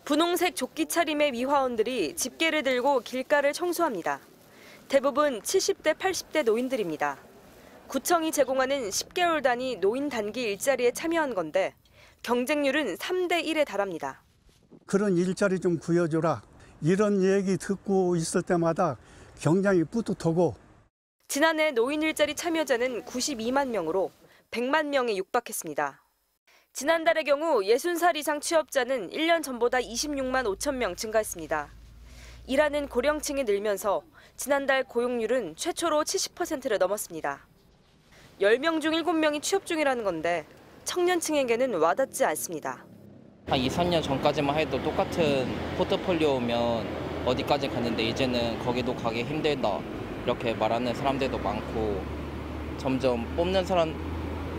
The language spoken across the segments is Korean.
분홍색 조끼 차림의 위화원들이 집게를 들고 길가를 청소합니다. 대부분 70대, 80대 노인들입니다. 구청이 제공하는 10개월 단위 노인 단기 일자리에 참여한 건데 경쟁률은 3대 1에 달합니다. 그런 일자리 좀 구해줘라. 이런 얘기 듣고 있을 때마다 굉장히 뿌듯하고. 지난해 노인 일자리 참여자는 92만 명으로 100만 명에 육박했습니다. 지난달의 경우 60살 이상 취업자는 1년 전보다 26만 5천 명 증가했습니다. 일하는 고령층이 늘면서 지난달 고용률은 최초로 70%를 넘었습니다. 10명 중 7명이 취업 중이라는 건데 청년층에게는 와닿지 않습니다. 한 2, 3년 전까지만 해도 똑같은 포트폴리오면 어디까지 갔는데 이제는 거기도 가기 힘들다 이렇게 말하는 사람들도 많고 점점 뽑는 사람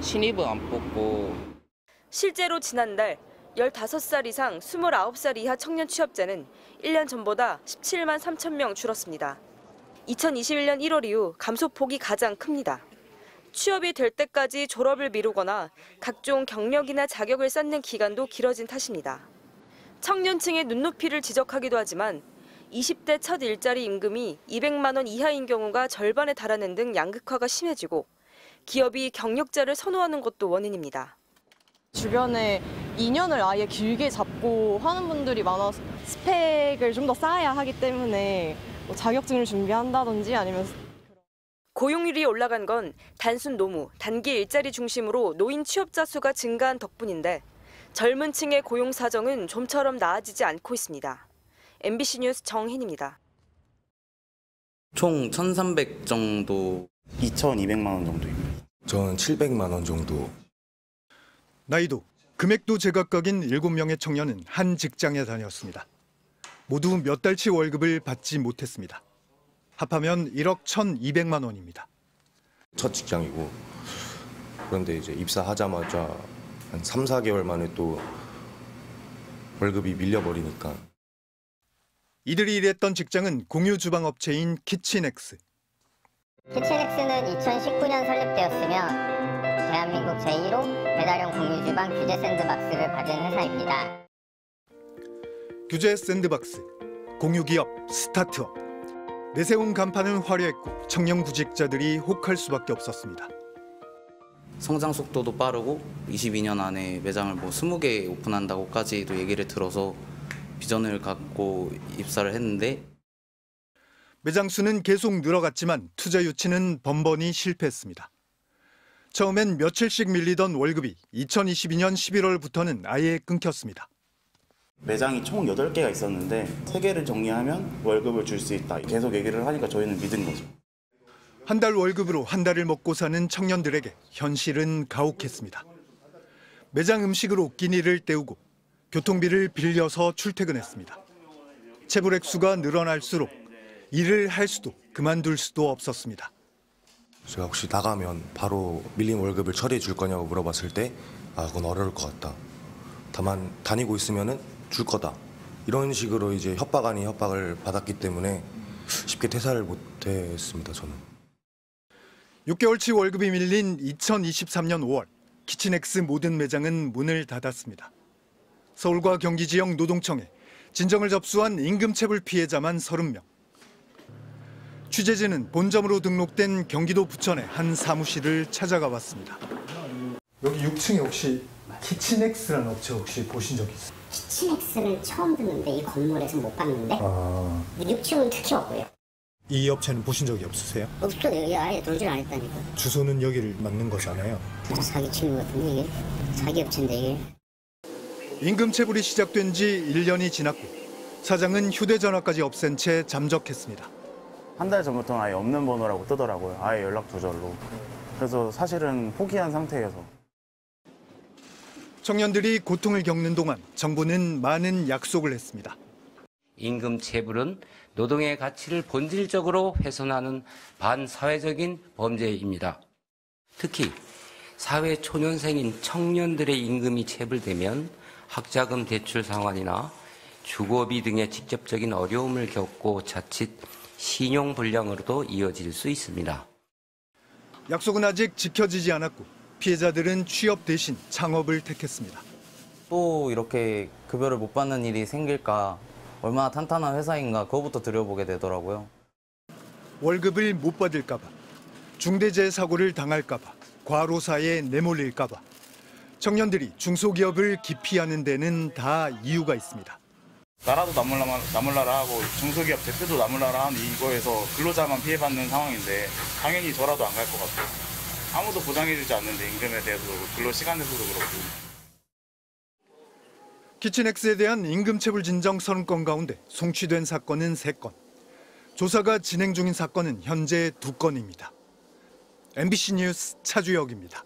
신입은 안 뽑고. 실제로 지난달 15살 이상 29살 이하 청년 취업자는 1년 전보다 17만 3천 명 줄었습니다. 2021년 1월 이후 감소폭이 가장 큽니다. 취업이 될 때까지 졸업을 미루거나 각종 경력이나 자격을 쌓는 기간도 길어진 탓입니다. 청년층의 눈높이를 지적하기도 하지만 20대 첫 일자리 임금이 200만 원 이하인 경우가 절반에 달하는 등 양극화가 심해지고 기업이 경력자를 선호하는 것도 원인입니다. 주변에 2년을 아예 길게 잡고 하는 분들이 많아서 스펙을 좀 더 쌓아야 하기 때문에 자격증을 준비한다든지 아니면 고용률이 올라간 건 단순 노무, 단기 일자리 중심으로 노인 취업자 수가 증가한 덕분인데 젊은 층의 고용 사정은 좀처럼 나아지지 않고 있습니다. MBC 뉴스 정희입니다. 총 1,300 정도. 2,200만 원 정도입니다. 저는 700만 원 정도. 나이도, 금액도 제각각인 7명의 청년은 한 직장에 다녔습니다. 모두 몇 달치 월급을 받지 못했습니다. 합하면 1억 1,200만 원입니다. 첫 직장이고 그런데 이제 입사하자마자 한 3, 4개월 만에 또 월급이 밀려버리니까. 이들이 일했던 직장은 공유 주방 업체인 키친엑스. 키친엑스는 2019년 설립되었으며 대한민국 제1호 배달용 공유 주방 규제 샌드박스를 받은 회사입니다. 규제 샌드박스, 공유기업, 스타트업. 내세운 간판은 화려했고 청년 구직자들이 혹할 수밖에 없었습니다. 성장 속도도 빠르고 22년 안에 매장을 20개 오픈한다고까지도 얘기를 들어서 비전을 갖고 입사를 했는데 매장 수는 계속 늘어갔지만 투자 유치는 번번이 실패했습니다. 처음엔 며칠씩 밀리던 월급이 2022년 11월부터는 아예 끊겼습니다. 매장이 총 8개가 있었는데 3개를 정리하면 월급을 줄 수 있다. 계속 얘기를 하니까 저희는 믿은 거죠. 한 달 월급으로 한 달을 먹고 사는 청년들에게 현실은 가혹했습니다. 매장 음식으로 끼니를 때우고 교통비를 빌려서 출퇴근했습니다. 체불 액수가 늘어날수록 일을 할 수도 그만둘 수도 없었습니다. 제가 혹시 나가면 바로 밀린 월급을 처리해 줄 거냐고 물어봤을 때 그건 어려울 것 같다. 다만 다니고 있으면은 줄 거다. 이런 식으로 이제 협박 아닌 협박을 받았기 때문에 쉽게 퇴사를 못했습니다, 저는. 6개월치 월급이 밀린 2023년 5월, 키친엑스 모든 매장은 문을 닫았습니다. 서울과 경기 지역 노동청에 진정을 접수한 임금체불 피해자만 30명. 취재진은 본점으로 등록된 경기도 부천의 한 사무실을 찾아가 봤습니다. 여기 6층에 혹시 키친엑스라는 업체 혹시 보신 적 있어요? 키친엑스는 처음 듣는데 이 건물에서 못 봤는데 6층은 특히 없고요. 이 업체는 보신 적이 없으세요? 없어요. 여기 아예 돌질 안 했다니까. 주소는 여기를 맞는 거잖아요. 사기 치는 것 같은데 이게 사기 업체인데 이게. 임금체불이 시작된 지 1년이 지났고 사장은 휴대전화까지 없앤 채 잠적했습니다. 한 달 전부터는 아예 없는 번호라고 뜨더라고요. 아예 연락 조절로. 그래서 사실은 포기한 상태여서. 청년들이 고통을 겪는 동안 정부는 많은 약속을 했습니다. 임금체불은 노동의 가치를 본질적으로 훼손하는 반사회적인 범죄입니다. 특히 사회 초년생인 청년들의 임금이 체불되면 학자금 대출 상환이나 주거비 등의 직접적인 어려움을 겪고 자칫 신용불량으로도 이어질 수 있습니다. 약속은 아직 지켜지지 않았고 피해자들은 취업 대신 창업을 택했습니다. 또 이렇게 급여를 못 받는 일이 생길까, 얼마나 탄탄한 회사인가 그거부터 들여보게 되더라고요. 월급을 못 받을까 봐, 중대재해사고를 당할까 봐, 과로사에 내몰릴까 봐 청년들이 중소기업을 기피하는 데는 다 이유가 있습니다. 나라도 나몰라라 하고 중소기업 대표도 나몰라라 하는 이거에서 근로자만 피해받는 상황인데 당연히 저라도 안 갈 것 같아요. 아무도 보장해주지 않는데 임금에 대해서도 근로시간에서도 그렇고. 키친엑스에 대한 임금체불 진정 30건 가운데 송치된 사건은 3건. 조사가 진행 중인 사건은 현재 2건입니다. MBC 뉴스 차주혁입니다.